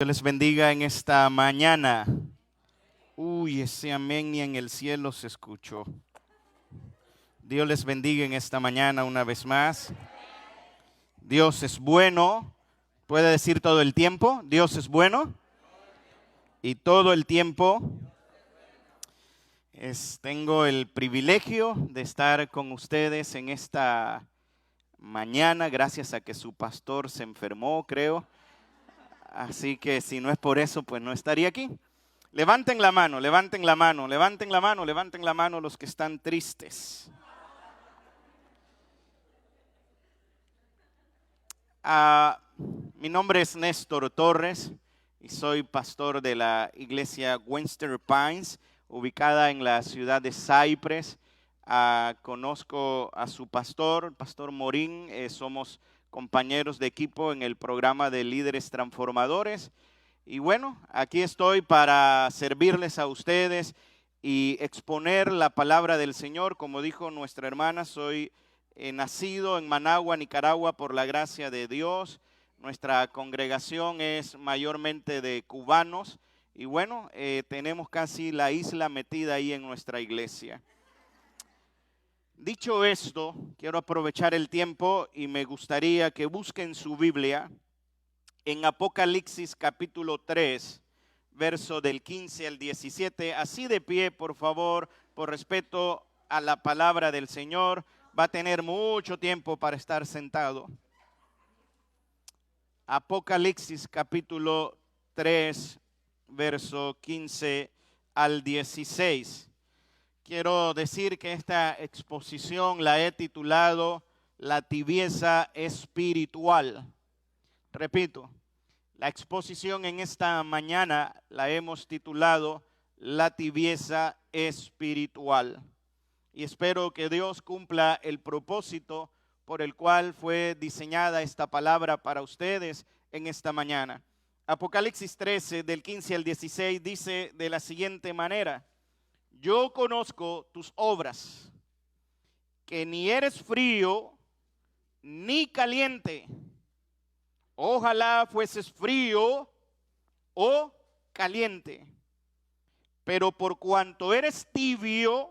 Dios les bendiga en esta mañana. Uy, ese amén ni en el cielo se escuchó. Dios les bendiga en esta mañana una vez más. Dios es bueno. ¿Puede decir todo el tiempo? Dios es bueno. Y todo el tiempo tengo el privilegio de estar con ustedes en esta mañana, gracias a que su pastor se enfermó, creo. Así que si no es por eso, pues no estaría aquí. Levanten la mano, levanten la mano, levanten la mano, levanten la mano los que están tristes. Mi nombre es Néstor Torres y soy pastor de la iglesia Winster Pines, ubicada en la ciudad de Cypress. Conozco a su pastor, Pastor Morín. Somos compañeros de equipo en el programa de Líderes Transformadores. Y bueno, aquí estoy para servirles a ustedes y exponer la palabra del Señor. Como dijo nuestra hermana, soy nacido en Managua, Nicaragua, por la gracia de Dios. Nuestra congregación es mayormente de cubanos y bueno, tenemos casi la isla metida ahí en nuestra iglesia. Dicho esto, quiero aprovechar el tiempo y me gustaría que busquen su Biblia en Apocalipsis capítulo 3, verso del 15 al 17. Así de pie, por favor, por respeto a la palabra del Señor. Va a tener mucho tiempo para estar sentado. Apocalipsis capítulo 3, verso 15 al 16. Quiero decir que esta exposición la he titulado La tibieza espiritual. Repito, la exposición en esta mañana la hemos titulado La tibieza espiritual. Y espero que Dios cumpla el propósito por el cual fue diseñada esta palabra para ustedes en esta mañana. Apocalipsis 13, del 15 al 16, dice de la siguiente manera: yo conozco tus obras, que ni eres frío ni caliente. Ojalá fueses frío o caliente. Pero por cuanto eres tibio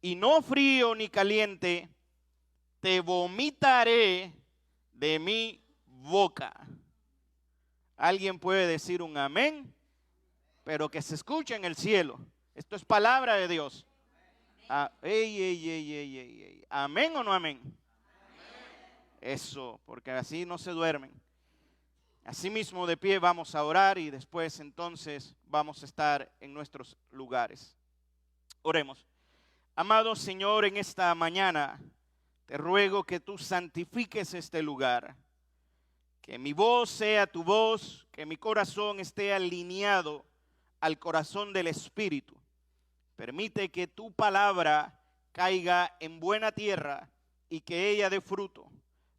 y no frío ni caliente, te vomitaré de mi boca. ¿Alguien puede decir un amén? Pero que se escuche en el cielo. Esto es palabra de Dios. ¿Amén o no amén? Eso, porque así no se duermen. Asimismo, de pie vamos a orar y después entonces vamos a estar en nuestros lugares. Oremos. Amado Señor, en esta mañana te ruego que tú santifiques este lugar. Que mi voz sea tu voz, que mi corazón esté alineado al corazón del Espíritu. Permite que tu palabra caiga en buena tierra y que ella dé fruto.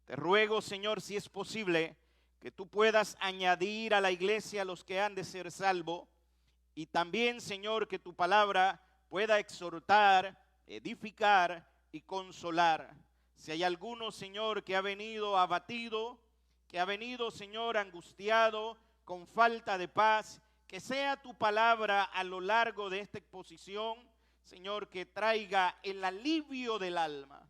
Te ruego, Señor, si es posible, que tú puedas añadir a la iglesia a los que han de ser salvos. Y también, Señor, que tu palabra pueda exhortar, edificar y consolar. Si hay alguno, Señor, que ha venido abatido, que ha venido, Señor, angustiado, con falta de paz, que sea tu palabra a lo largo de esta exposición, Señor, que traiga el alivio del alma.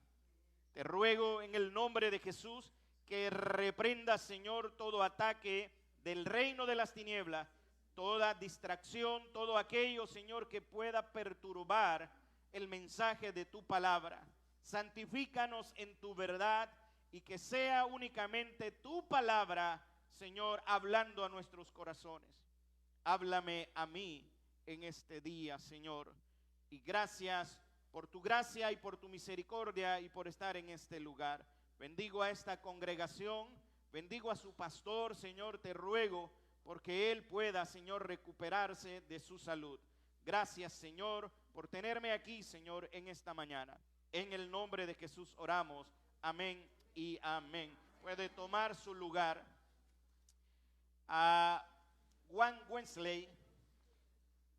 Te ruego en el nombre de Jesús que reprenda, Señor, todo ataque del reino de las tinieblas, toda distracción, todo aquello, Señor, que pueda perturbar el mensaje de tu palabra. Santifícanos en tu verdad y que sea únicamente tu palabra, Señor, hablando a nuestros corazones. Háblame a mí en este día, Señor, y gracias por tu gracia y por tu misericordia y por estar en este lugar. Bendigo a esta congregación, bendigo a su pastor, Señor, te ruego porque él pueda, Señor, recuperarse de su salud. Gracias, Señor, por tenerme aquí, Señor, en esta mañana. En el nombre de Jesús oramos. Amén y amén. Puede tomar su lugar. Juan Wesley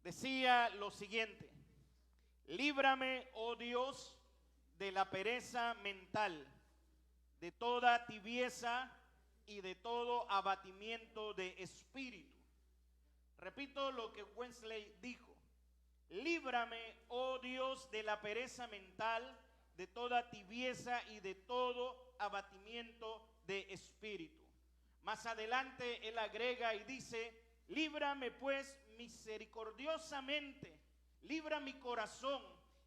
decía lo siguiente: líbrame, oh Dios, de la pereza mental, de toda tibieza y de todo abatimiento de espíritu. Repito lo que Wesley dijo: líbrame, oh Dios, de la pereza mental, de toda tibieza y de todo abatimiento de espíritu. Más adelante él agrega y dice: líbrame pues misericordiosamente, libra mi corazón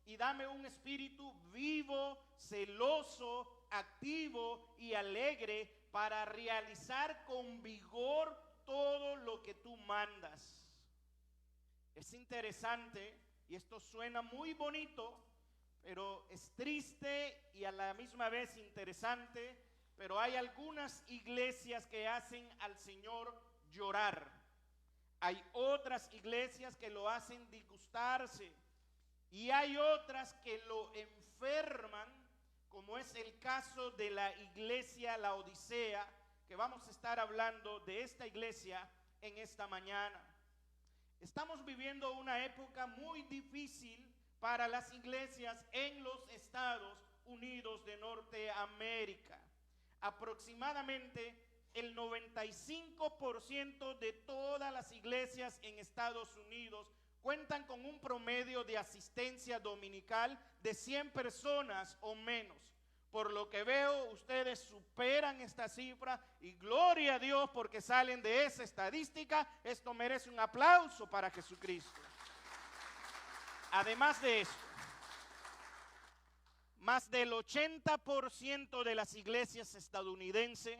y dame un espíritu vivo, celoso, activo y alegre para realizar con vigor todo lo que tú mandas. Es interesante, y esto suena muy bonito, pero es triste y a la misma vez interesante, pero hay algunas iglesias que hacen al Señor llorar. Hay otras iglesias que lo hacen disgustarse. Y hay otras que lo enferman, como es el caso de la iglesia Laodicea, que vamos a estar hablando de esta iglesia en esta mañana. Estamos viviendo una época muy difícil para las iglesias en los Estados Unidos de Norteamérica. Aproximadamente el 95% de todas las iglesias en Estados Unidos cuentan con un promedio de asistencia dominical de 100 personas o menos. Por lo que veo, ustedes superan esta cifra y gloria a Dios porque salen de esa estadística. Esto merece un aplauso para Jesucristo. Además de esto, más del 80% de las iglesias estadounidenses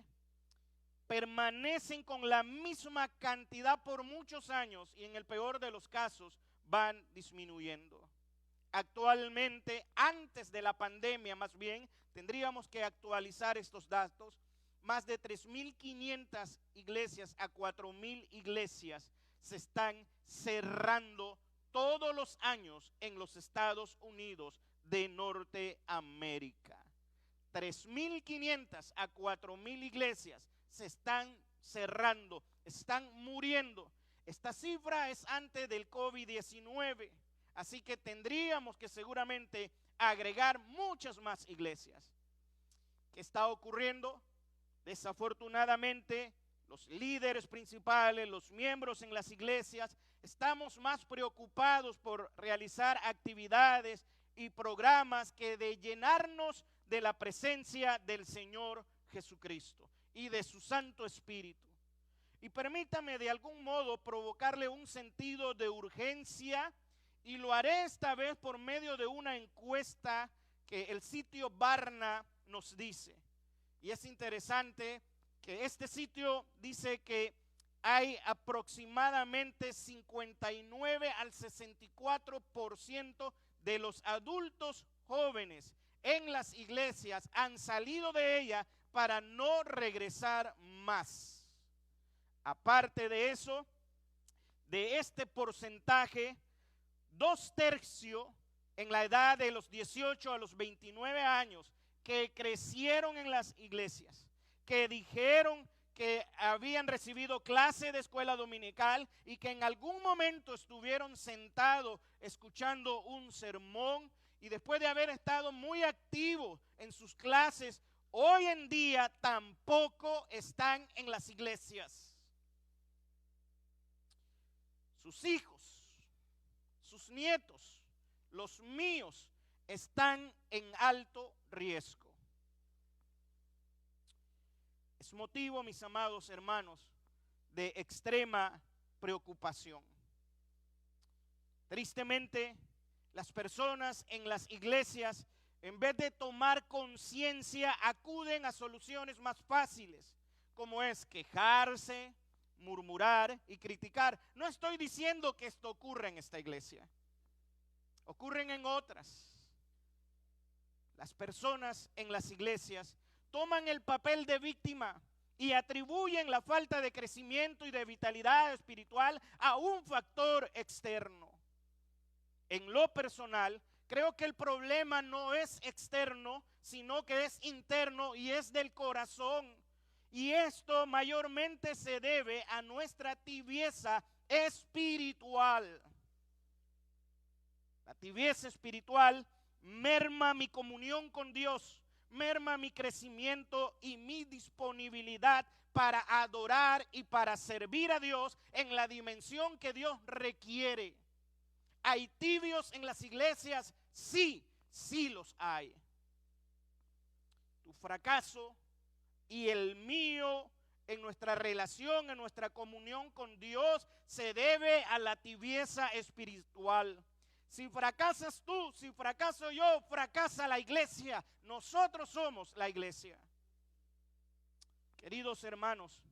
permanecen con la misma cantidad por muchos años y en el peor de los casos van disminuyendo. Actualmente, antes de la pandemia más bien, tendríamos que actualizar estos datos. Más de 3.500 iglesias a 4.000 iglesias se están cerrando todos los años en los Estados Unidos de Norteamérica. 3.500 a 4.000 iglesias se están cerrando, están muriendo. Esta cifra es antes del COVID-19, así que tendríamos que seguramente agregar muchas más iglesias. ¿Qué está ocurriendo? Desafortunadamente, los líderes principales, los miembros en las iglesias, estamos más preocupados por realizar actividades y programas que de llenarnos de la presencia del Señor Jesucristo y de su Santo Espíritu. Y permítame de algún modo provocarle un sentido de urgencia, y lo haré esta vez por medio de una encuesta que el sitio Barna nos dice. Y es interesante que este sitio dice que hay aproximadamente 59 al 64% de los adultos jóvenes en las iglesias han salido de ella para no regresar más. Aparte de eso, de este porcentaje, 2/3 en la edad de los 18 a los 29 años que crecieron en las iglesias, que dijeron que habían recibido clase de escuela dominical y que en algún momento estuvieron sentados escuchando un sermón, y después de haber estado muy activos en sus clases, hoy en día tampoco están en las iglesias. Sus hijos, sus nietos, los míos, están en alto riesgo. Es motivo, mis amados hermanos, de extrema preocupación. Tristemente, las personas en las iglesias, en vez de tomar conciencia, acuden a soluciones más fáciles, como es quejarse, murmurar y criticar. No estoy diciendo que esto ocurra en esta iglesia. Ocurren en otras. Las personas en las iglesias toman el papel de víctima y atribuyen la falta de crecimiento y de vitalidad espiritual a un factor externo. En lo personal, creo que el problema no es externo, sino que es interno y es del corazón. Y esto mayormente se debe a nuestra tibieza espiritual. La tibieza espiritual merma mi comunión con Dios, merma mi crecimiento y mi disponibilidad para adorar y para servir a Dios en la dimensión que Dios requiere. ¿Hay tibios en las iglesias? Sí, sí los hay. Tu fracaso y el mío en nuestra relación, en nuestra comunión con Dios, se debe a la tibieza espiritual. Si fracasas tú, si fracaso yo, fracasa la iglesia. Nosotros somos la iglesia. Queridos hermanos,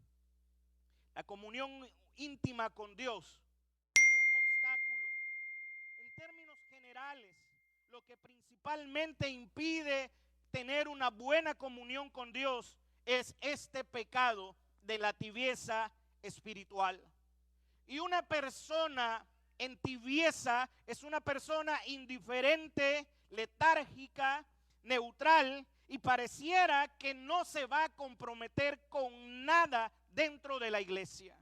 la comunión íntima con Dios tiene un obstáculo. En términos generales, lo que principalmente impide tener una buena comunión con Dios es este pecado de la tibieza espiritual. Y una persona en tibieza es una persona indiferente, letárgica, neutral, y pareciera que no se va a comprometer con nada dentro de la iglesia.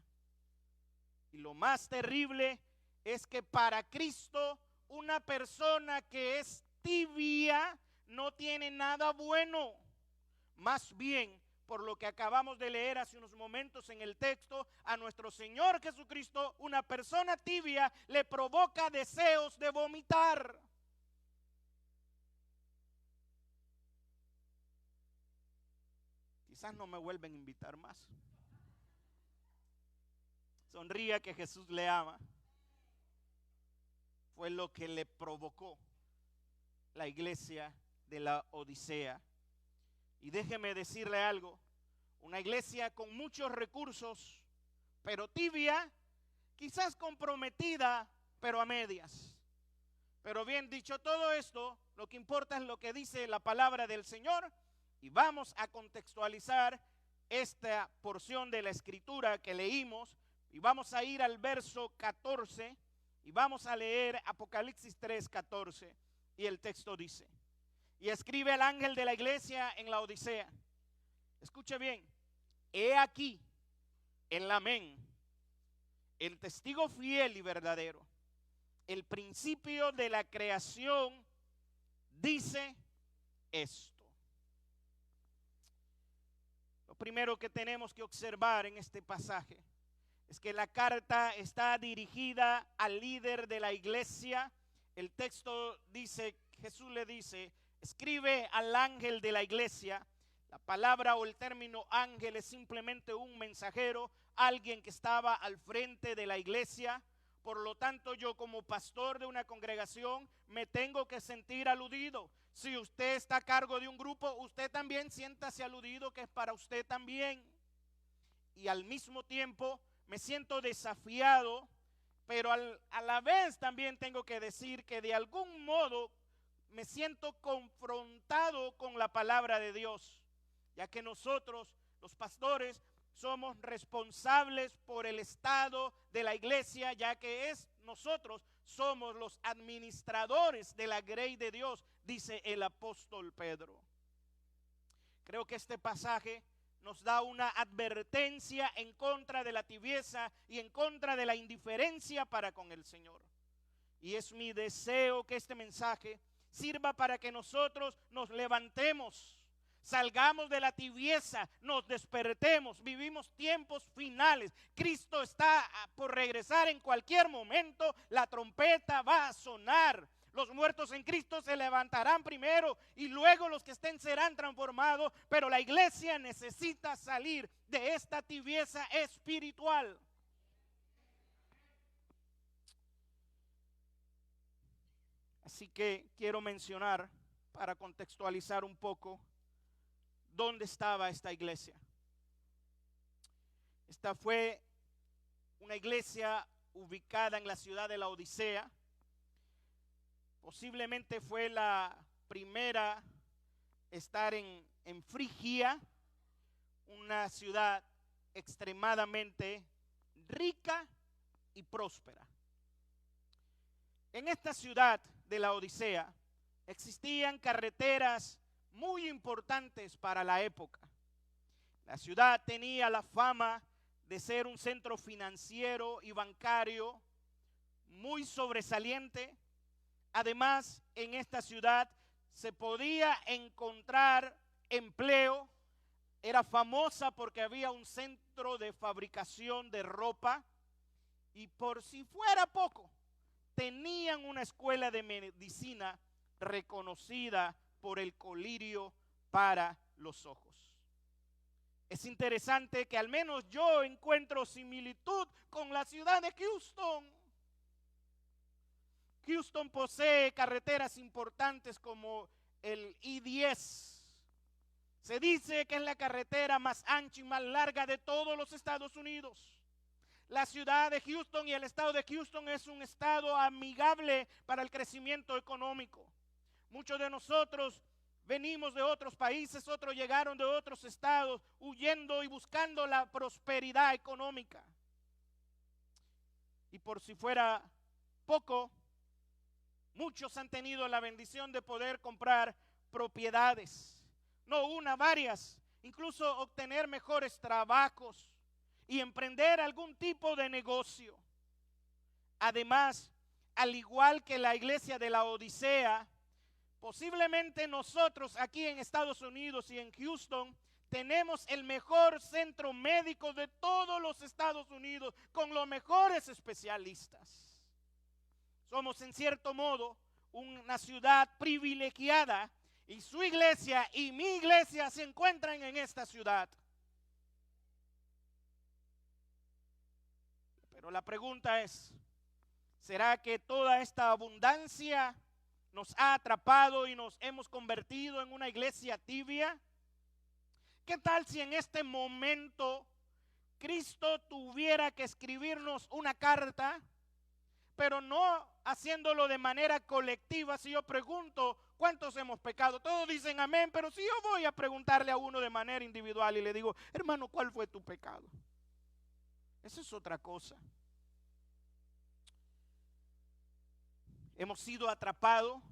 Y lo más terrible es que para Cristo una persona que es tibia no tiene nada bueno. Más bien, por lo que acabamos de leer hace unos momentos en el texto, a nuestro Señor Jesucristo, una persona tibia le provoca deseos de vomitar. Quizás no me vuelven a invitar más. Sonría que Jesús le ama. Fue lo que le provocó la iglesia de la Odisea. Y déjeme decirle algo, una iglesia con muchos recursos, pero tibia, quizás comprometida, pero a medias. Pero bien, dicho todo esto, lo que importa es lo que dice la palabra del Señor, y vamos a contextualizar esta porción de la escritura que leímos, y vamos a ir al verso 14, y vamos a leer Apocalipsis 3:14, y el texto dice: y escribe al ángel de la iglesia en la Odisea. Escuche bien. He aquí el amén, el testigo fiel y verdadero, el principio de la creación, dice esto. Lo primero que tenemos que observar en este pasaje es que la carta está dirigida al líder de la iglesia. El texto dice, Jesús le dice, escribe al ángel de la iglesia. La palabra o el término ángel es simplemente un mensajero, alguien que estaba al frente de la iglesia. Por lo tanto, yo como pastor de una congregación me tengo que sentir aludido. Si usted está a cargo de un grupo, usted también siéntase aludido, que es para usted también. Y al mismo tiempo me siento desafiado, pero a la vez también tengo que decir que de algún modo me siento confrontado con la palabra de Dios, ya que nosotros, los pastores, somos responsables por el estado de la iglesia, ya que nosotros somos los administradores de la grey de Dios, dice el apóstol Pedro. Creo que este pasaje nos da una advertencia en contra de la tibieza y en contra de la indiferencia para con el Señor. Y es mi deseo que este mensaje sirva para que nosotros nos levantemos, salgamos de la tibieza, nos despertemos. Vivimos tiempos finales. Cristo está por regresar en cualquier momento. La trompeta va a sonar. Los muertos en Cristo se levantarán primero y luego los que estén serán transformados. Pero la iglesia necesita salir de esta tibieza espiritual. Así que quiero mencionar, para contextualizar un poco, dónde estaba esta iglesia. Esta fue una iglesia ubicada en la ciudad de la Odisea. Posiblemente fue la primera estar en Frigia, una ciudad extremadamente rica y próspera. En esta ciudad de la Odisea existían carreteras muy importantes para la época. La ciudad tenía la fama de ser un centro financiero y bancario muy sobresaliente. Además, en esta ciudad se podía encontrar empleo, era famosa porque había un centro de fabricación de ropa y por si fuera poco, tenían una escuela de medicina reconocida por el colirio para los ojos. Es interesante que al menos yo encuentro similitud con la ciudad de Houston. Houston posee carreteras importantes como el I-10. Se dice que es la carretera más ancha y más larga de todos los Estados Unidos. La ciudad de Houston y el estado de Houston es un estado amigable para el crecimiento económico. Muchos de nosotros venimos de otros países, otros llegaron de otros estados, huyendo y buscando la prosperidad económica. Y por si fuera poco, muchos han tenido la bendición de poder comprar propiedades. No una, varias. Incluso obtener mejores trabajos y emprender algún tipo de negocio. Además, al igual que la iglesia de la Odisea, posiblemente nosotros aquí en Estados Unidos y en Houston tenemos el mejor centro médico de todos los Estados Unidos con los mejores especialistas. Somos en cierto modo una ciudad privilegiada y su iglesia y mi iglesia se encuentran en esta ciudad. Pero la pregunta es, ¿será que toda esta abundancia nos ha atrapado y nos hemos convertido en una iglesia tibia? ¿Qué tal si en este momento Cristo tuviera que escribirnos una carta, pero no haciéndolo de manera colectiva? Si yo pregunto, ¿cuántos hemos pecado? Todos dicen amén, pero si yo voy a preguntarle a uno de manera individual y le digo, hermano, ¿cuál fue tu pecado? Eso es otra cosa. Hemos sido atrapados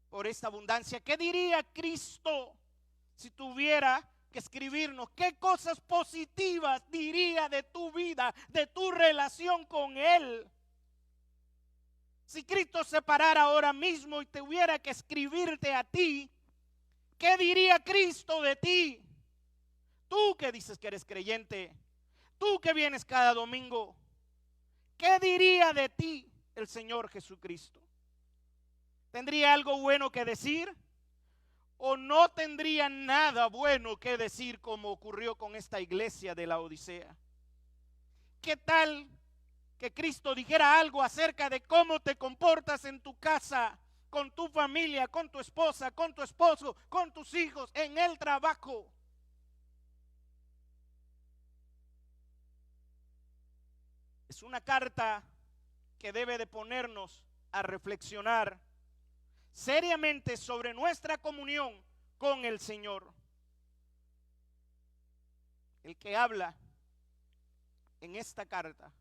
por esta abundancia. ¿Qué diría Cristo si tuviera que escribirnos? ¿Qué cosas positivas diría de tu vida, de tu relación con Él? Si Cristo se parara ahora mismo y tuviera que escribirte a ti, ¿qué diría Cristo de ti? Tú que dices que eres creyente, tú que vienes cada domingo, ¿qué diría de ti el Señor Jesucristo? ¿Tendría algo bueno que decir? ¿O no tendría nada bueno que decir como ocurrió con esta iglesia de la Odisea? ¿Qué tal que Cristo dijera algo acerca de cómo te comportas en tu casa, con tu familia, con tu esposa, con tu esposo, con tus hijos, en el trabajo? Es una carta que debe de ponernos a reflexionar seriamente sobre nuestra comunión con el Señor. El que habla en esta carta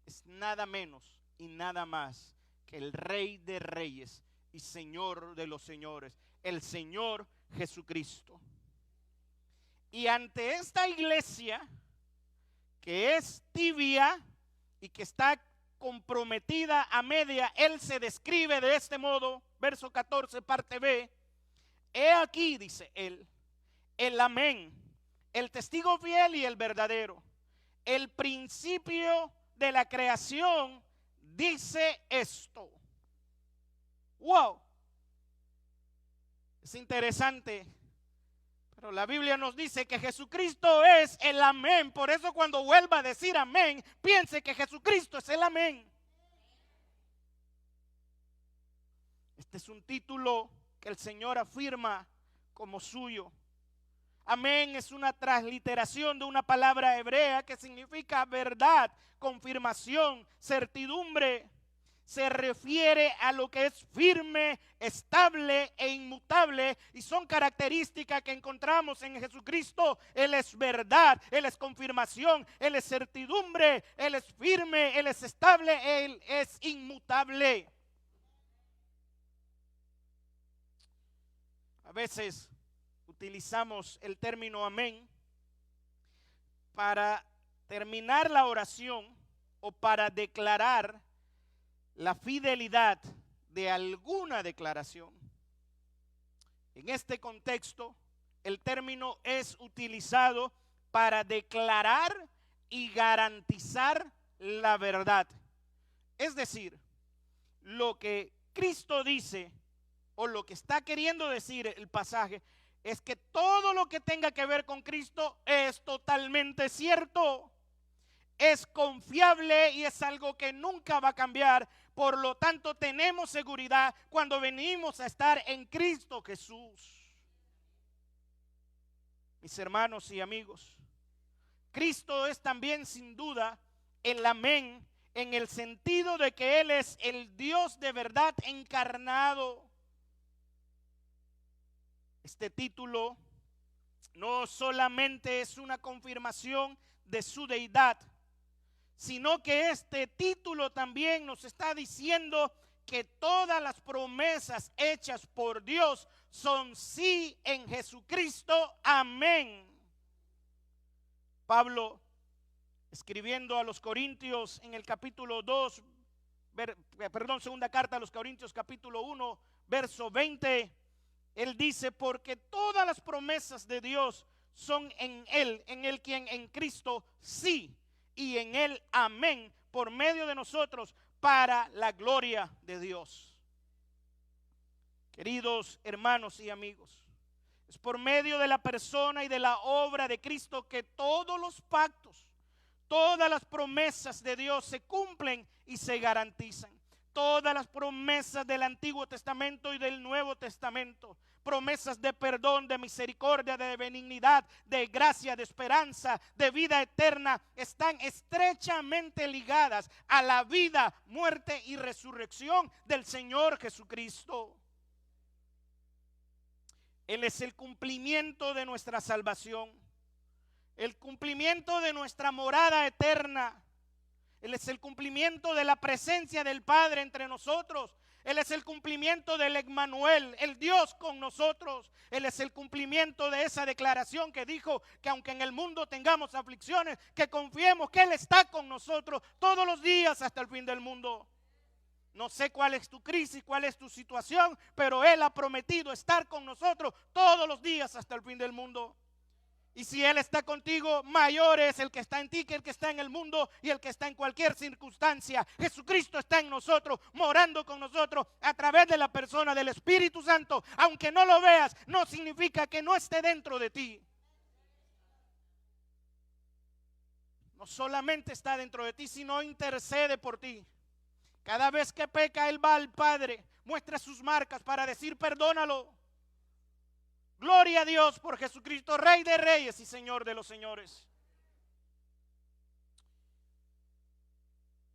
es nada menos y nada más que el Rey de Reyes y Señor de los Señores, el Señor Jesucristo. Y ante esta iglesia que es tibia y que está comprometida a media, Él se describe de este modo, verso 14, parte B. He aquí, dice Él, el amén, el testigo fiel y el verdadero, el principio de la creación, dice esto. Wow, es interesante, pero la Biblia nos dice que Jesucristo es el amén. Por eso cuando vuelva a decir amén, piense que Jesucristo es el amén. Este es un título que el Señor afirma como suyo. Amén es una transliteración de una palabra hebrea que significa verdad, confirmación, certidumbre. Se refiere a lo que es firme, estable e inmutable, y son características que encontramos en Jesucristo. Él es verdad, Él es confirmación, Él es certidumbre, Él es firme, Él es estable, Él es inmutable. A veces utilizamos el término amén para terminar la oración o para declarar la fidelidad de alguna declaración. En este contexto, el término es utilizado para declarar y garantizar la verdad. Es decir, lo que Cristo dice, o lo que está queriendo decir el pasaje, es que todo lo que tenga que ver con Cristo es totalmente cierto, es confiable y es algo que nunca va a cambiar. Por lo tanto, tenemos seguridad cuando venimos a estar en Cristo Jesús. Mis hermanos y amigos, Cristo es también sin duda el amén, en el sentido de que Él es el Dios de verdad encarnado. Este título no solamente es una confirmación de su deidad, sino que este título también nos está diciendo que todas las promesas hechas por Dios son sí en Jesucristo, amén. Pablo, escribiendo a los Corintios en el capítulo 2, segunda carta a los Corintios capítulo 1, verso 20, él dice: porque todas las promesas de Dios son en Él quien en Cristo sí, y en Él amén, por medio de nosotros, para la gloria de Dios. Queridos hermanos y amigos, es por medio de la persona y de la obra de Cristo que todos los pactos, todas las promesas de Dios se cumplen y se garantizan. Todas las promesas del Antiguo Testamento y del Nuevo Testamento, promesas de perdón, de misericordia, de benignidad, de gracia, de esperanza, de vida eterna, están estrechamente ligadas a la vida, muerte y resurrección del Señor Jesucristo. Él es el cumplimiento de nuestra salvación, el cumplimiento de nuestra morada eterna. Él es el cumplimiento de la presencia del Padre entre nosotros. Él es el cumplimiento del Emmanuel, el Dios con nosotros. Él es el cumplimiento de esa declaración que dijo que aunque en el mundo tengamos aflicciones, que confiemos que Él está con nosotros todos los días hasta el fin del mundo. No sé cuál es tu crisis, cuál es tu situación, pero Él ha prometido estar con nosotros todos los días hasta el fin del mundo. Y si Él está contigo, mayor es el que está en ti que el que está en el mundo y el que está en cualquier circunstancia. Jesucristo está en nosotros, morando con nosotros a través de la persona del Espíritu Santo. Aunque no lo veas, no significa que no esté dentro de ti. No solamente está dentro de ti, sino intercede por ti. Cada vez que peca, Él va al Padre, muestra sus marcas para decir: perdónalo. Gloria a Dios por Jesucristo, Rey de Reyes y Señor de los Señores.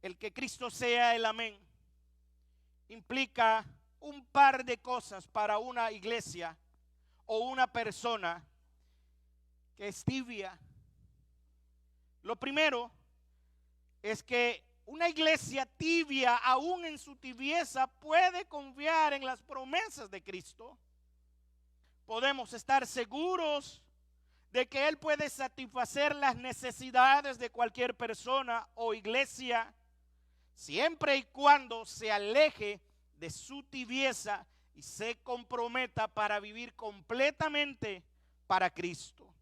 El que Cristo sea el amén implica un par de cosas para una iglesia o una persona que es tibia. Lo primero es que una iglesia tibia, aún en su tibieza, puede confiar en las promesas de Cristo. Podemos estar seguros de que Él puede satisfacer las necesidades de cualquier persona o iglesia, siempre y cuando se aleje de su tibieza y se comprometa para vivir completamente para Cristo.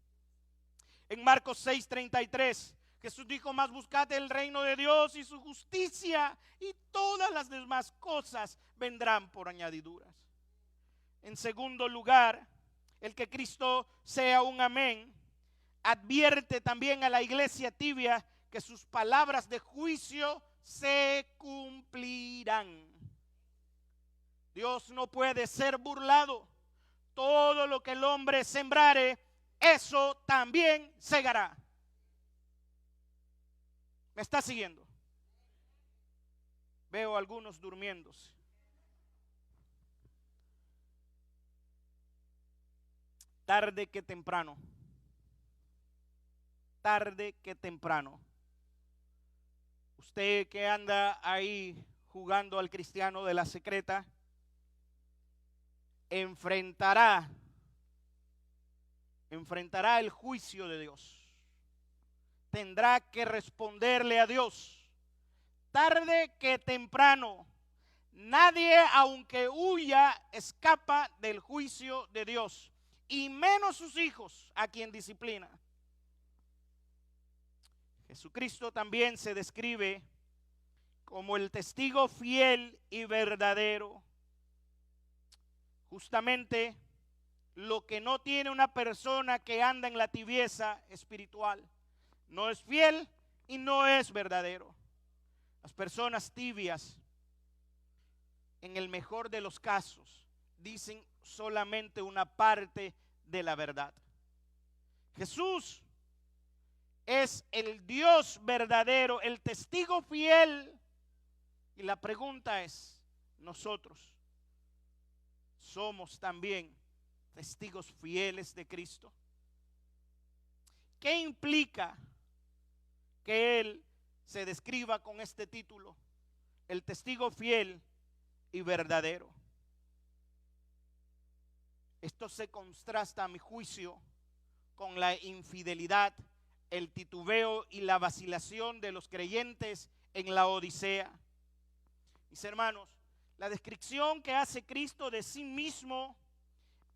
En Marcos 6:33, Jesús dijo: más buscad el reino de Dios y su justicia, y todas las demás cosas vendrán por añadiduras. En segundo lugar, el que Cristo sea un amén advierte también a la iglesia tibia que sus palabras de juicio se cumplirán. Dios no puede ser burlado. Todo lo que el hombre sembrare, eso también segará. ¿Me está siguiendo? Veo a algunos durmiéndose. Tarde que temprano, usted que anda ahí jugando al cristiano de la secreta, enfrentará el juicio de Dios. Tendrá que responderle a Dios. Tarde que temprano, Nadie, aunque huya, escapa del juicio de Dios, y menos sus hijos, a quien disciplina. Jesucristo también se describe como el testigo fiel y verdadero. Justamente lo que no tiene una persona que anda en la tibieza espiritual. No es fiel y no es verdadero. Las personas tibias, en el mejor de los casos, dicen solamente una parte de la verdad. Jesús es el Dios verdadero, el testigo fiel. Y la pregunta es, ¿nosotros somos también testigos fieles de Cristo? ¿Qué implica que Él se describa con este título, el testigo fiel y verdadero? Esto se contrasta, a mi juicio, con la infidelidad, el titubeo y la vacilación de los creyentes en la Odisea. Mis hermanos, la descripción que hace Cristo de sí mismo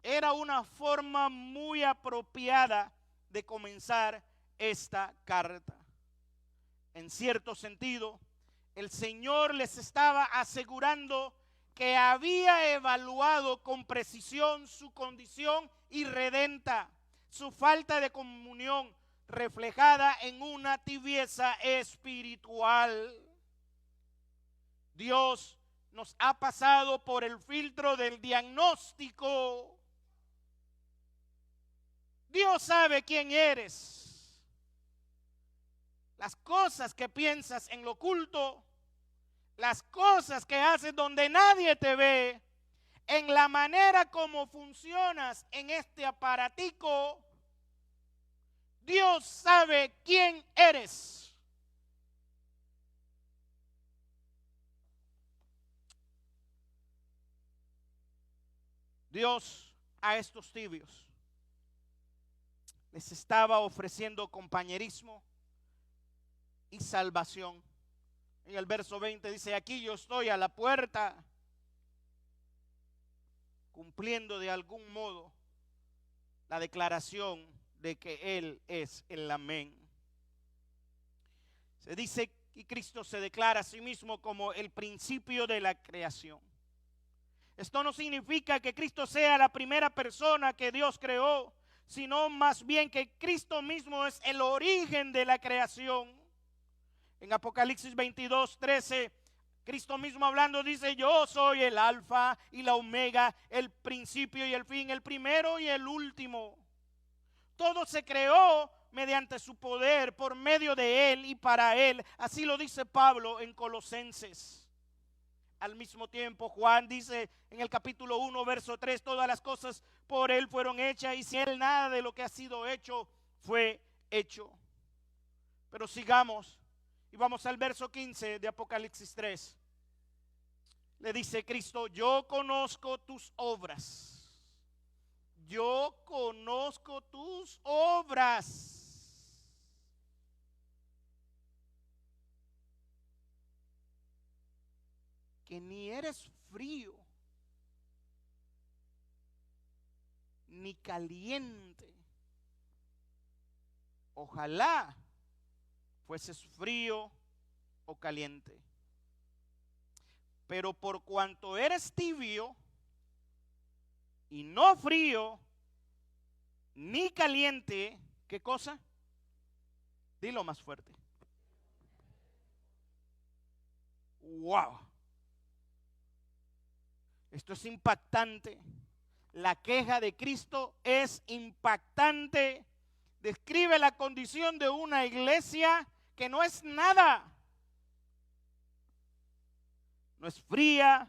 era una forma muy apropiada de comenzar esta carta. En cierto sentido, el Señor les estaba asegurando que había evaluado con precisión su condición irredenta, su falta de comunión reflejada en una tibieza espiritual. Dios nos ha pasado por el filtro del diagnóstico. Dios sabe quién eres. Las cosas que piensas en lo oculto, las cosas que haces donde nadie te ve, en la manera como funcionas en este aparatico, Dios sabe quién eres. Dios a estos tibios les estaba ofreciendo compañerismo y salvación. En el verso 20 dice, aquí yo estoy a la puerta, cumpliendo de algún modo la declaración de que Él es el amén. Se dice y Cristo se declara a sí mismo como el principio de la creación. Esto no significa que Cristo sea la primera persona que Dios creó, sino más bien que Cristo mismo es el origen de la creación. En Apocalipsis 22:13, Cristo mismo hablando dice, yo soy el alfa y la omega, el principio y el fin, el primero y el último. Todo se creó mediante su poder, por medio de Él y para Él. Así lo dice Pablo en Colosenses. Al mismo tiempo, Juan dice en el capítulo 1, verso 3, todas las cosas por Él fueron hechas y sin Él nada de lo que ha sido hecho fue hecho. Pero sigamos y vamos al verso 15 de Apocalipsis 3. Le dice Cristo, yo conozco tus obras. Yo conozco tus obras. Que ni eres frío, ni caliente. Ojalá fueses frío o caliente. Pero por cuanto eres tibio y no frío ni caliente, ¿qué cosa? Dilo más fuerte. Wow. Esto es impactante. La queja de Cristo es impactante. Describe la condición de una iglesia que no es nada. No es fría,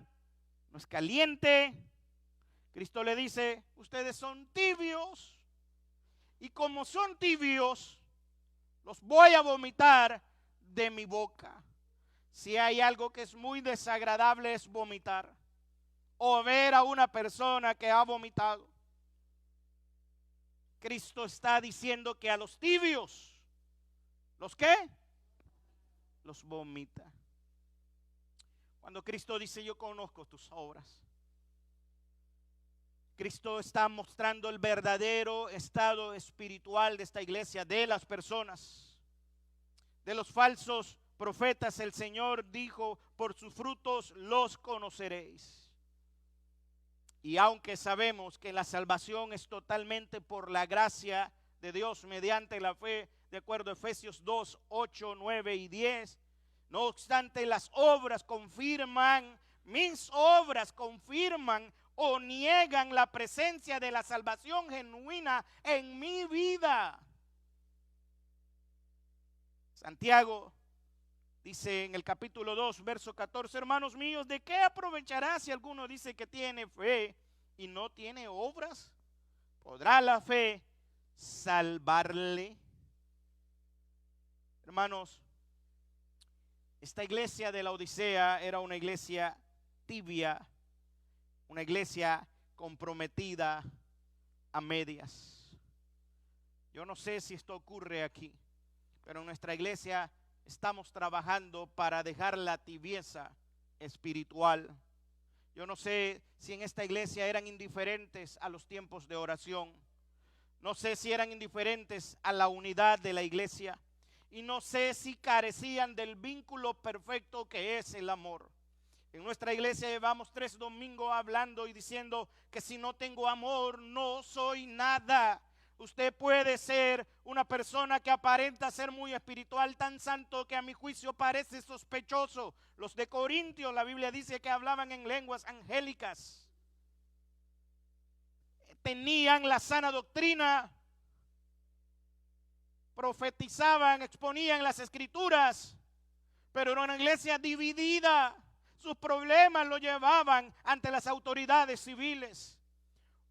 no es caliente. Cristo le dice, ustedes son tibios. Y como son tibios, los voy a vomitar de mi boca. Si hay algo que es muy desagradable es vomitar. O ver a una persona que ha vomitado. Cristo está diciendo que a los tibios, ¿los qué? Los vomita. Cuando Cristo dice, yo conozco tus obras. Cristo está mostrando el verdadero estado espiritual de esta iglesia, de las personas. De los falsos profetas, el Señor dijo, por sus frutos los conoceréis. Y aunque sabemos que la salvación es totalmente por la gracia de Dios mediante la fe, de acuerdo a Efesios 2, 8, 9 y 10, no obstante las obras confirman, mis obras confirman o niegan la presencia de la salvación genuina en mi vida. Santiago dice en el capítulo 2, verso 14, hermanos míos, ¿de qué aprovechará si alguno dice que tiene fe y no tiene obras? ¿Podrá la fe salvarle? Hermanos, esta iglesia de la Odisea era una iglesia tibia, una iglesia comprometida a medias. Yo no sé si esto ocurre aquí, pero en nuestra iglesia estamos trabajando para dejar la tibieza espiritual. Yo no sé si en esta iglesia eran indiferentes a los tiempos de oración. No sé si eran indiferentes a la unidad de la iglesia. Y no sé si carecían del vínculo perfecto que es el amor. En nuestra iglesia llevamos 3 domingos hablando y diciendo que si no tengo amor no soy nada. Usted puede ser una persona que aparenta ser muy espiritual, tan santo que a mi juicio parece sospechoso. Los de Corintios, la Biblia dice que hablaban en lenguas angélicas. Tenían la sana doctrina, profetizaban, exponían las escrituras, pero era una iglesia dividida. Sus problemas lo llevaban ante las autoridades civiles.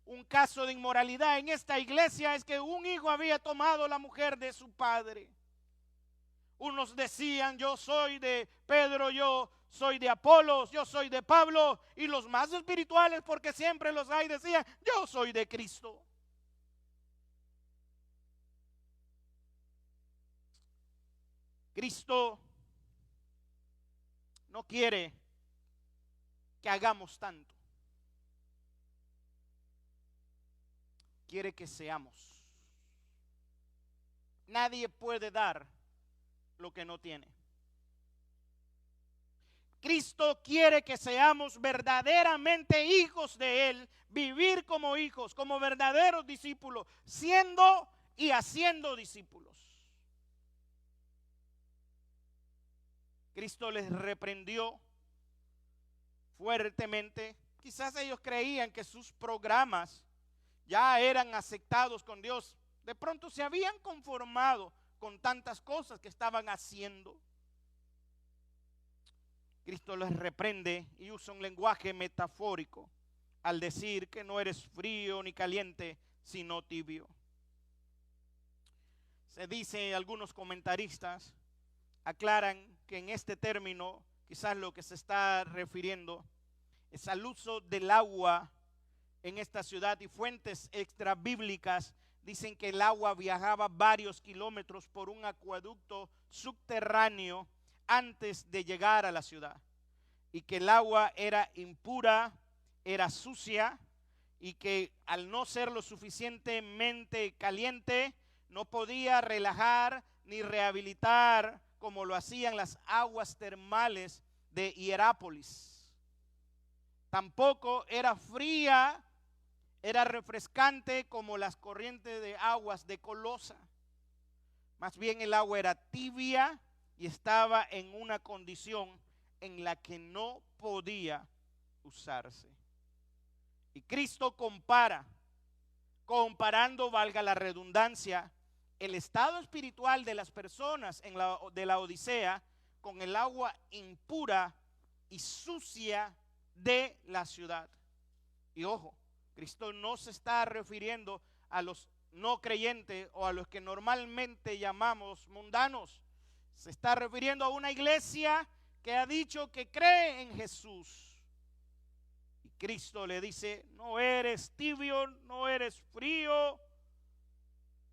Un caso de inmoralidad en esta iglesia es que un hijo había tomado la mujer de su padre. Unos decían, yo soy de Pedro, yo soy de Apolos, yo soy de Pablo, y los más espirituales, porque siempre los hay, decían, yo soy de Cristo. Cristo no quiere que hagamos tanto. Quiere que seamos. Nadie puede dar lo que no tiene. Cristo quiere que seamos verdaderamente hijos de Él, vivir como hijos, como verdaderos discípulos, siendo y haciendo discípulos. Cristo les reprendió fuertemente. Quizás ellos creían que sus programas ya eran aceptados con Dios. De pronto se habían conformado con tantas cosas que estaban haciendo. Cristo les reprende y usa un lenguaje metafórico al decir que no eres frío ni caliente, sino tibio. Se dice, algunos comentaristas aclaran que en este término quizás lo que se está refiriendo es al uso del agua en esta ciudad, y fuentes extra bíblicas dicen que el agua viajaba varios kilómetros por un acueducto subterráneo antes de llegar a la ciudad, y que el agua era impura, era sucia, y que al no ser lo suficientemente caliente no podía relajar ni rehabilitar como lo hacían las aguas termales de Hierápolis. Tampoco era fría, era refrescante como las corrientes de aguas de Colosa. Más bien el agua era tibia y estaba en una condición en la que no podía usarse. Y Cristo comparando, valga la redundancia, el estado espiritual de las personas de la Odisea con el agua impura y sucia de la ciudad. Y ojo, Cristo no se está refiriendo a los no creyentes o a los que normalmente llamamos mundanos. Se está refiriendo a una iglesia que ha dicho que cree en Jesús. Y Cristo le dice, no eres tibio, no eres frío.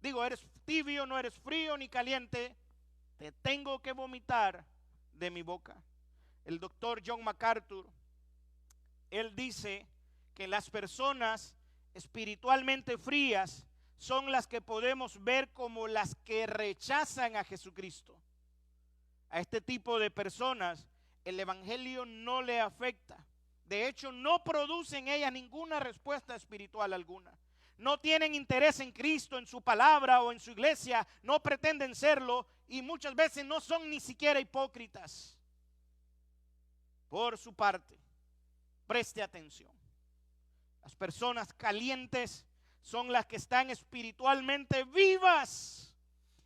Digo, eres tibio, no eres frío ni caliente. Te tengo que vomitar de mi boca. el doctor John MacArthur, él dice que las personas espiritualmente frías son las que podemos ver como las que rechazan a Jesucristo. A este tipo de personas el evangelio no le afecta. De hecho, no produce en ellas ninguna respuesta espiritual alguna. No tienen interés en Cristo, en su palabra o en su iglesia, no pretenden serlo y muchas veces no son ni siquiera hipócritas. Por su parte, preste atención. Las personas calientes son las que están espiritualmente vivas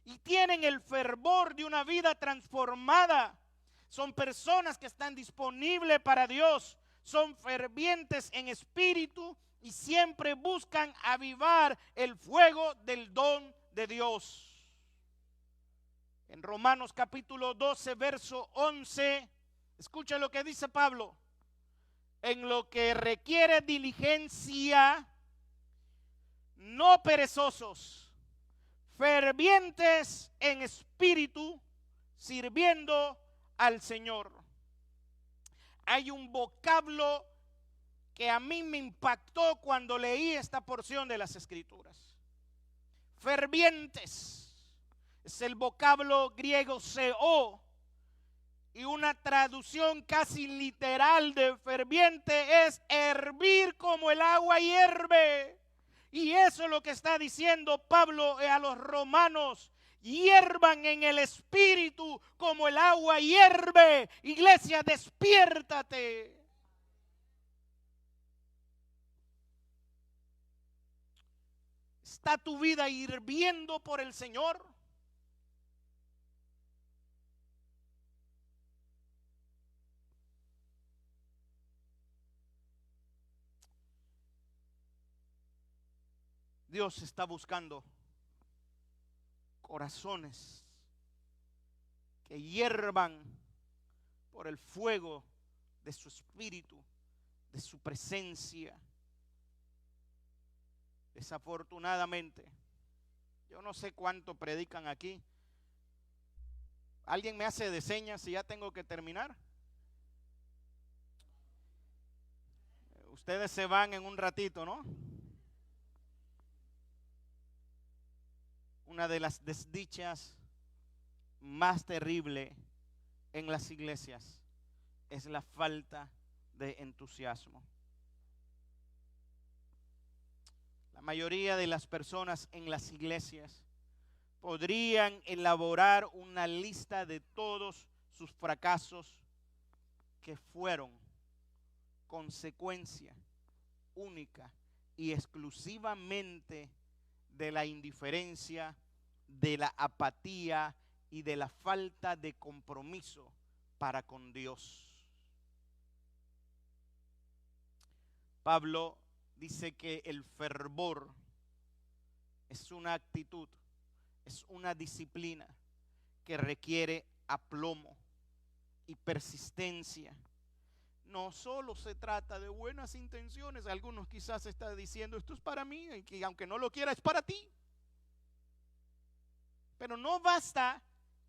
y tienen el fervor de una vida transformada. Son personas que están disponibles para Dios, son fervientes en espíritu y siempre buscan avivar el fuego del don de Dios. En Romanos capítulo 12, verso 11, escucha lo que dice Pablo. En lo que requiere diligencia, no perezosos, fervientes en espíritu, sirviendo al Señor. Hay un vocablo que a mí me impactó cuando leí esta porción de las Escrituras. Fervientes es el vocablo griego seo, y una traducción casi literal de ferviente es hervir como el agua hierve. Y eso es lo que está diciendo Pablo a los romanos. Hiervan en el espíritu como el agua hierve. Iglesia, despiértate. ¿Está tu vida hirviendo por el Señor? Dios está buscando corazones que hiervan por el fuego de su espíritu, de su presencia. Desafortunadamente, yo no sé cuánto predican aquí. ¿Alguien me hace de señas si ya tengo que terminar? Ustedes se van en un ratito, ¿no? Una de las desdichas más terribles en las iglesias es la falta de entusiasmo. La mayoría de las personas en las iglesias podrían elaborar una lista de todos sus fracasos que fueron consecuencia única y exclusivamente de la indiferencia, de la apatía y de la falta de compromiso para con Dios. Pablo dice que el fervor es una actitud, es una disciplina que requiere aplomo y persistencia. No solo se trata de buenas intenciones. Algunos quizás están diciendo, esto es para mí, y aunque no lo quiera, es para ti. Pero no basta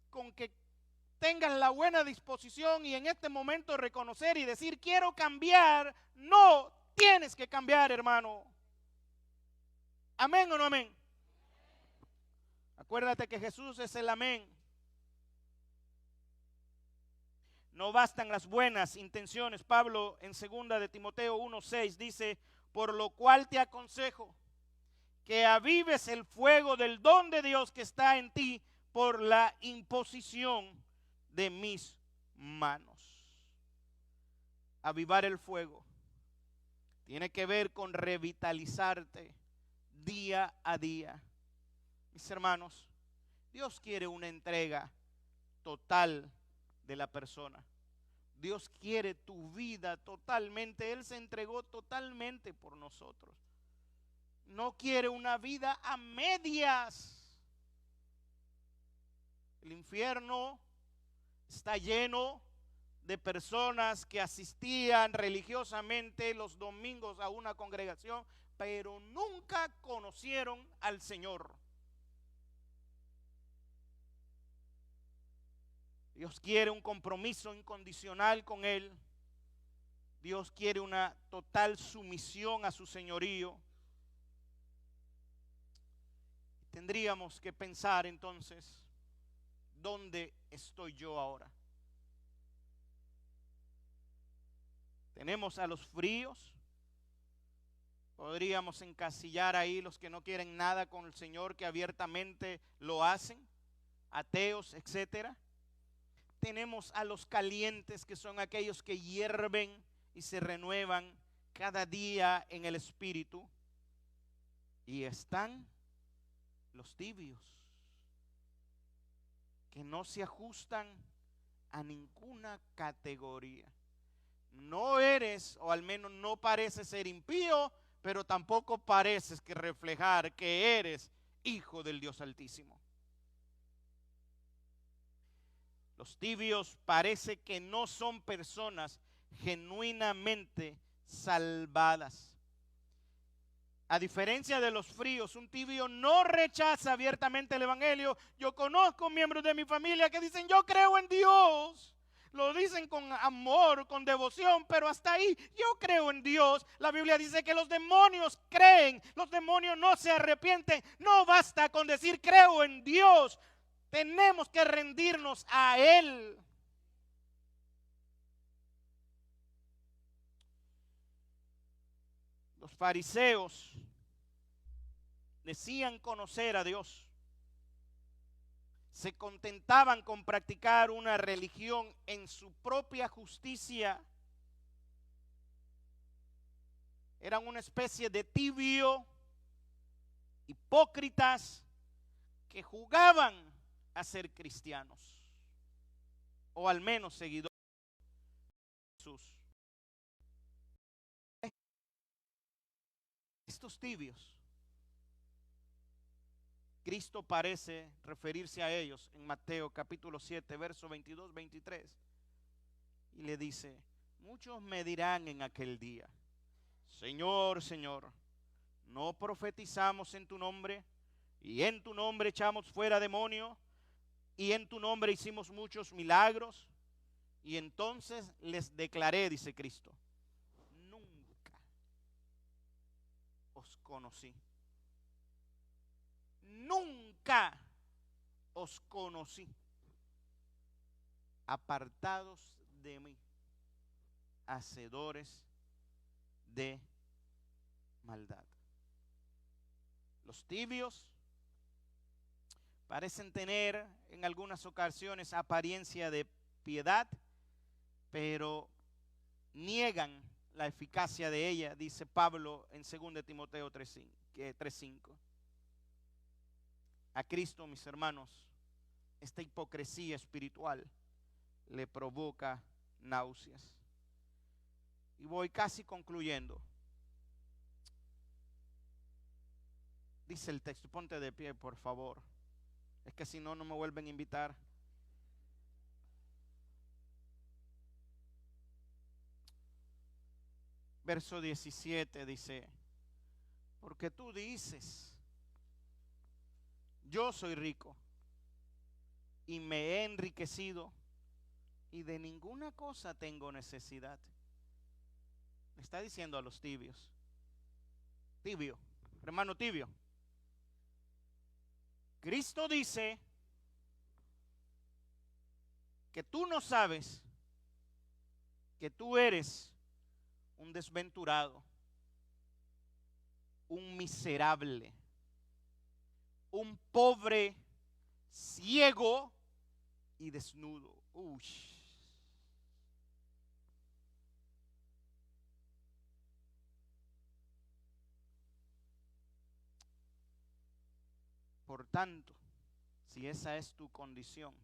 con que tengan la buena disposición y en este momento reconocer y decir, quiero cambiar. No, tienes que cambiar, hermano. ¿Amén o no amén? Acuérdate que Jesús es el amén. No bastan las buenas intenciones. Pablo en 2 de Timoteo 1:6 dice, por lo cual te aconsejo que avives el fuego del don de Dios que está en ti por la imposición de mis manos. Avivar el fuego tiene que ver con revitalizarte día a día. Mis hermanos, Dios quiere una entrega total de la persona. Dios quiere tu vida totalmente. Él se entregó totalmente por nosotros. No quiere una vida a medias. El infierno está lleno de personas que asistían religiosamente los domingos a una congregación, pero nunca conocieron al Señor. Dios quiere un compromiso incondicional con Él. Dios quiere una total sumisión a su señorío. Tendríamos que pensar entonces, ¿dónde estoy yo ahora? Tenemos a los fríos. Podríamos encasillar ahí los que no quieren nada con el Señor, que abiertamente lo hacen, ateos, etcétera. Tenemos a los calientes, que son aquellos que hierven y se renuevan cada día en el Espíritu. Y están los tibios, que no se ajustan a ninguna categoría. No eres, o al menos no pareces ser impío, pero tampoco pareces que reflejar que eres hijo del Dios Altísimo. Los tibios parece que no son personas genuinamente salvadas. A diferencia de los fríos, un tibio no rechaza abiertamente el evangelio. Yo conozco miembros de mi familia que dicen: yo creo en Dios. Lo dicen con amor, con devoción, pero hasta ahí. Yo creo en Dios. La Biblia dice que los demonios creen, los demonios no se arrepienten. No basta con decir creo en Dios. Tenemos que rendirnos a Él. Los fariseos decían conocer a Dios. Se contentaban con practicar una religión en su propia justicia. Eran una especie de tibio, hipócritas, que jugaban a ser cristianos, o al menos seguidores de Jesús. Estos tibios, Cristo parece referirse a ellos en Mateo capítulo 7, verso 22-23. Y le dice: muchos me dirán en aquel día: Señor, Señor, ¿no profetizamos en tu nombre? Y en tu nombre echamos fuera demonios, y en tu nombre hicimos muchos milagros. Y entonces les declaré, dice Cristo: nunca os conocí. Nunca os conocí. Apartados de mí, hacedores de maldad. Los tibios parecen tener en algunas ocasiones apariencia de piedad, pero niegan la eficacia de ella, dice Pablo en 2 Timoteo 3:5. A Cristo, mis hermanos, esta hipocresía espiritual le provoca náuseas. Y voy casi concluyendo. Dice el texto, ponte de pie, por favor. Es que si no, no me vuelven a invitar. Verso 17 dice: porque tú dices: yo soy rico y me he enriquecido y de ninguna cosa tengo necesidad. Le está diciendo a los tibios. Tibio, hermano tibio. Cristo dice que tú no sabes que tú eres un desventurado, un miserable, un pobre, ciego y desnudo. Uy. Por tanto, si esa es tu condición,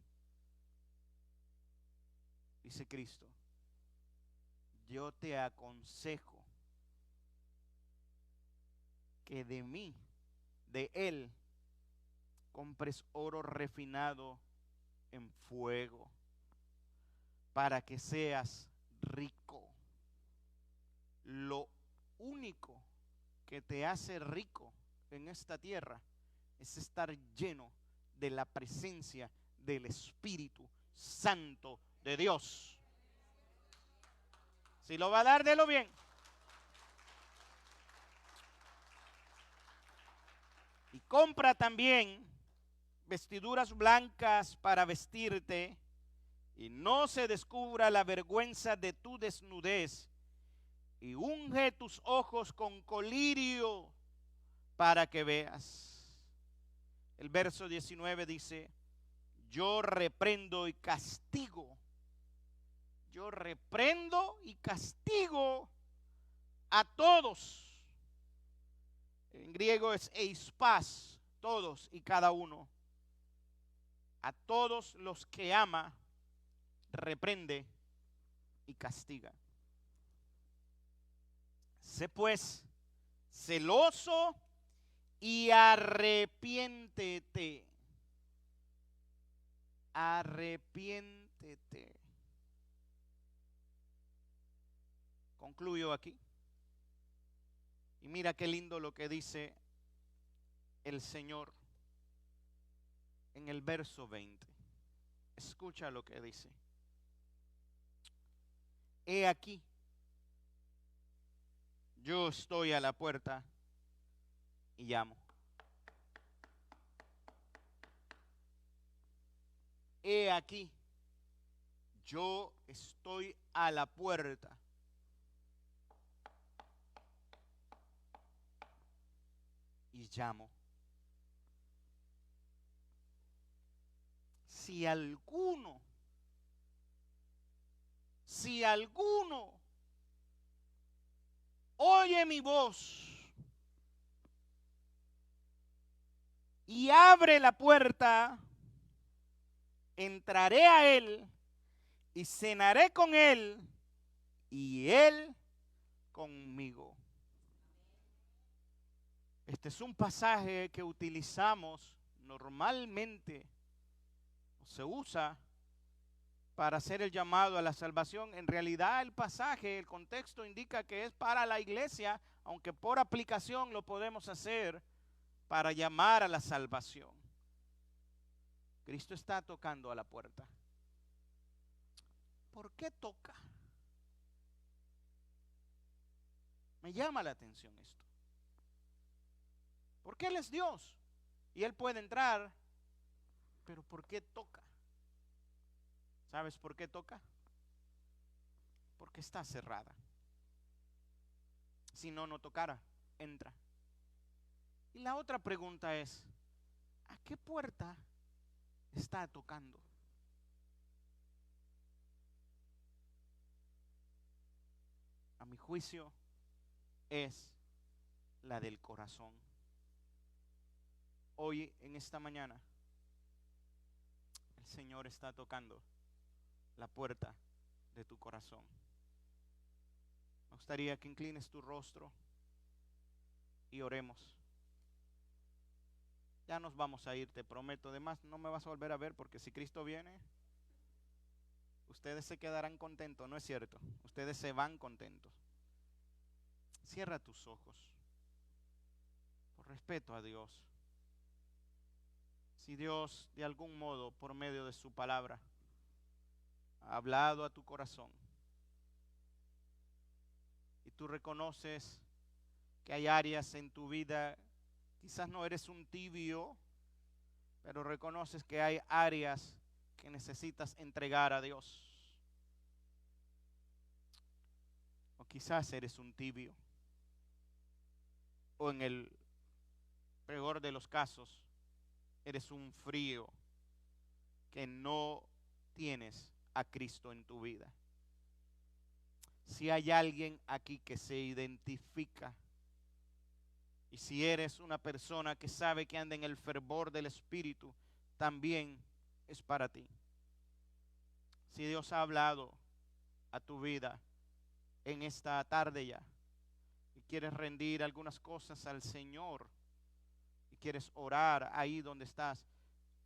dice Cristo, yo te aconsejo que de mí, de Él, compres oro refinado en fuego, para que seas rico. Lo único que te hace rico en esta tierra es estar lleno de la presencia del Espíritu Santo de Dios. Si lo va a dar, délo bien. Y compra también vestiduras blancas para vestirte, y no se descubra la vergüenza de tu desnudez, y unge tus ojos con colirio para que veas. El verso 19 dice: yo reprendo y castigo. Yo reprendo y castigo a todos. En griego es eispas, todos y cada uno. A todos los que ama, reprende y castiga. Sé pues celoso y arrepiéntete. Arrepiéntete. Concluyo aquí. Y mira qué lindo lo que dice el Señor en el verso 20. Escucha lo que dice. He aquí, yo estoy a la puerta y llamo. He aquí, yo estoy a la puerta y llamo. Si alguno oye mi voz y abre la puerta, entraré a él y cenaré con él y él conmigo. Este es un pasaje que utilizamos normalmente, se usa para hacer el llamado a la salvación. En realidad el pasaje, el contexto indica que es para la iglesia, aunque por aplicación lo podemos hacer para llamar a la salvación. Cristo está tocando a la puerta. ¿Por qué toca? Me llama la atención esto. Porque Él es Dios y Él puede entrar, pero ¿por qué toca? ¿Sabes por qué toca? Porque está cerrada. Si no, no tocara, entra. Y la otra pregunta es, ¿a qué puerta está tocando? A mi juicio es la del corazón. Hoy, en esta mañana, el Señor está tocando la puerta de tu corazón. Me gustaría que inclines tu rostro y oremos. Ya nos vamos a ir, te prometo. Además, no me vas a volver a ver, porque si Cristo viene, ustedes se quedarán contentos, ¿no es cierto? Ustedes se van contentos. Cierra tus ojos, por respeto a Dios. Si Dios de algún modo, por medio de su palabra, ha hablado a tu corazón y tú reconoces que hay áreas en tu vida, quizás no eres un tibio, pero reconoces que hay áreas que necesitas entregar a Dios. O quizás eres un tibio, o en el peor de los casos, eres un frío que no tienes a Cristo en tu vida. Si hay alguien aquí que se identifica, y si eres una persona que sabe que anda en el fervor del Espíritu, también es para ti. Si Dios ha hablado a tu vida en esta tarde ya, y quieres rendir algunas cosas al Señor, y quieres orar ahí donde estás,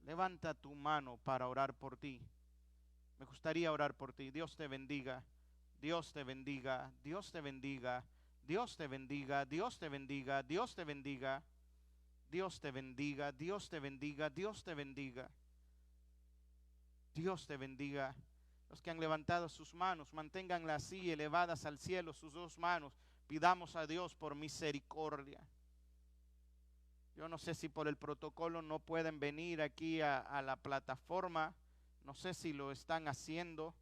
levanta tu mano para orar por ti. Me gustaría orar por ti. Dios te bendiga. Dios te bendiga. Dios te bendiga. Dios te bendiga. Dios te bendiga. Dios te bendiga. Dios te bendiga. Dios te bendiga. Dios te bendiga. Dios te bendiga. Los que han levantado sus manos, manténganlas así, elevadas al cielo, sus dos manos. Pidamos a Dios por misericordia. Yo no sé si por el protocolo no pueden venir aquí a la plataforma. No sé si lo están haciendo.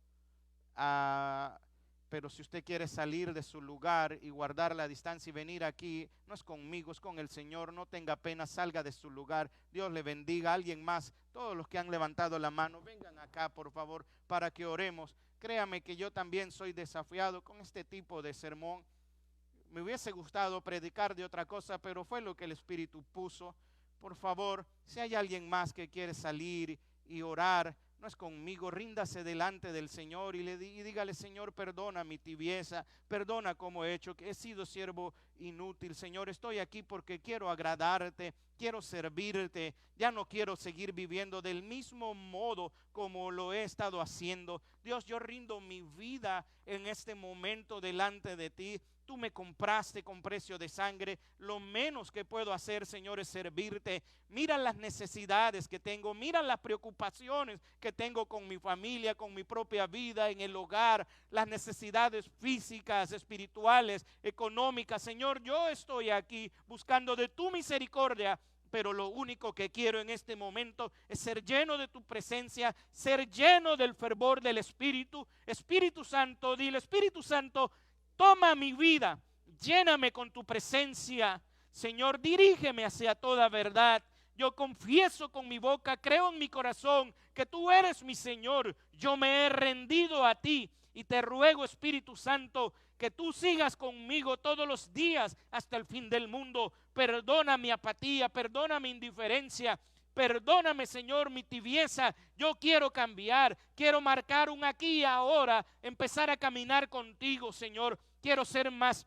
Pero si usted quiere salir de su lugar y guardar la distancia y venir aquí, no es conmigo, es con el Señor. No tenga pena, salga de su lugar. Dios le bendiga. Alguien más, todos los que han levantado la mano, vengan acá por favor para que oremos. Créame que yo también soy desafiado con este tipo de sermón. Me hubiese gustado predicar de otra cosa, pero fue lo que el Espíritu puso. Por favor, si hay alguien más que quiere salir y orar, no es conmigo, ríndase delante del Señor y dígale: Señor, perdona mi tibieza, perdona cómo he hecho, que he sido siervo inútil. Señor, estoy aquí porque quiero agradarte, quiero servirte, ya no quiero seguir viviendo del mismo modo como lo he estado haciendo. Dios, yo rindo mi vida en este momento delante de ti. Tú me compraste con precio de sangre. Lo menos que puedo hacer, Señor, es servirte. Mira las necesidades que tengo. Mira las preocupaciones que tengo con mi familia, con mi propia vida, en el hogar. Las necesidades físicas, espirituales, económicas. Señor, yo estoy aquí buscando de tu misericordia. Pero lo único que quiero en este momento es ser lleno de tu presencia, ser lleno del fervor del Espíritu. Espíritu Santo, dile: Espíritu Santo, toma mi vida, lléname con tu presencia. Señor, dirígeme hacia toda verdad. Yo confieso con mi boca, creo en mi corazón que tú eres mi Señor. Yo me he rendido a ti y te ruego, Espíritu Santo, que tú sigas conmigo todos los días hasta el fin del mundo. Perdona mi apatía, perdona mi indiferencia. Perdóname, Señor, mi tibieza. Yo quiero cambiar, quiero marcar un aquí y ahora, empezar a caminar contigo, Señor. Quiero ser más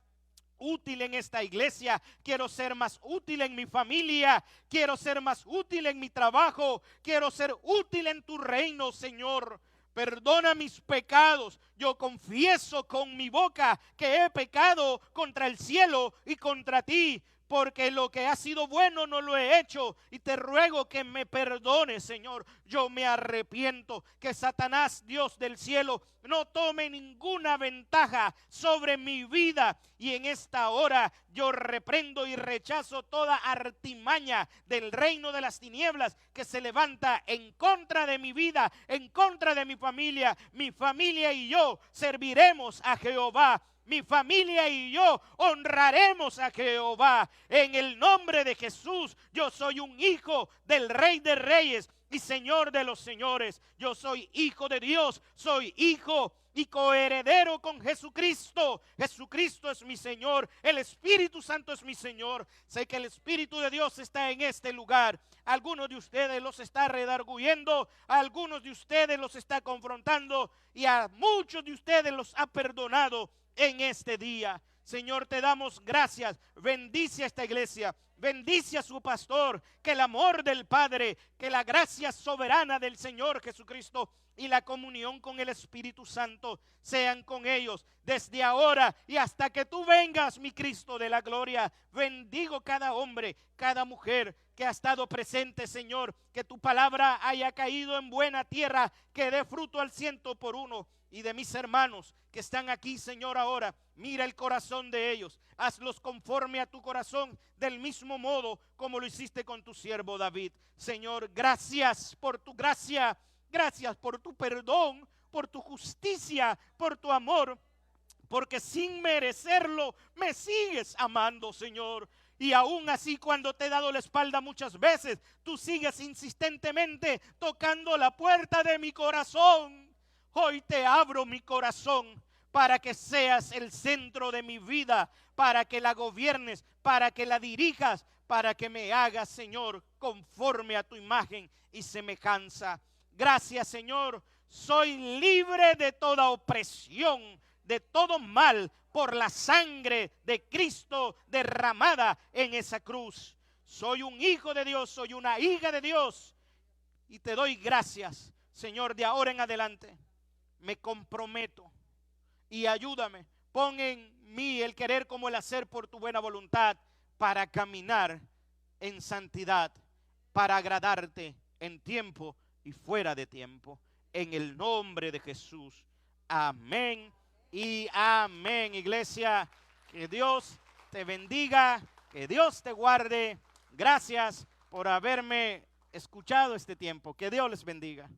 útil en esta iglesia, quiero ser más útil en mi familia, quiero ser más útil en mi trabajo, quiero ser útil en tu reino, Señor. Perdona mis pecados. Yo confieso con mi boca que he pecado contra el cielo y contra ti, porque lo que ha sido bueno no lo he hecho, y te ruego que me perdones, Señor. Yo me arrepiento. Que Satanás, Dios del cielo, no tome ninguna ventaja sobre mi vida, y en esta hora yo reprendo y rechazo toda artimaña del reino de las tinieblas que se levanta en contra de mi vida, en contra de mi familia. Mi familia y yo serviremos a Jehová. Mi familia y yo honraremos a Jehová. En el nombre de Jesús, yo soy un hijo del Rey de Reyes y Señor de los señores. Yo soy hijo de Dios, soy hijo y coheredero con Jesucristo. Jesucristo es mi Señor, el Espíritu Santo es mi Señor. Sé que el Espíritu de Dios está en este lugar. Algunos de ustedes los está redarguyendo, a algunos de ustedes los está confrontando, y a muchos de ustedes los ha perdonado en este día. Señor, te damos gracias. Bendice a esta iglesia, bendice a su pastor. Que el amor del Padre, que la gracia soberana del Señor Jesucristo y la comunión con el Espíritu Santo sean con ellos desde ahora y hasta que tú vengas, mi Cristo de la gloria. Bendigo cada hombre, cada mujer que ha estado presente, Señor. Que tu palabra haya caído en buena tierra, que dé fruto al 100%. Y de mis hermanos que están aquí, Señor, ahora, mira el corazón de ellos. Hazlos conforme a tu corazón, del mismo modo como lo hiciste con tu siervo David. Señor, gracias por tu gracia, gracias por tu perdón, por tu justicia, por tu amor, porque sin merecerlo me sigues amando, Señor. Y aún así, cuando te he dado la espalda muchas veces, tú sigues insistentemente tocando la puerta de mi corazón. Hoy te abro mi corazón para que seas el centro de mi vida, para que la gobiernes, para que la dirijas, para que me hagas, Señor, conforme a tu imagen y semejanza. Gracias, Señor. Soy libre de toda opresión, de todo mal, por la sangre de Cristo derramada en esa cruz. Soy un hijo de Dios, soy una hija de Dios, y te doy gracias, Señor. De ahora en adelante me comprometo, y ayúdame, pon en mí el querer como el hacer por tu buena voluntad, para caminar en santidad, para agradarte en tiempo y fuera de tiempo. en el nombre de Jesús. Amén y amén. Iglesia, que Dios te bendiga, que Dios te guarde. Gracias por haberme escuchado este tiempo. Que Dios les bendiga.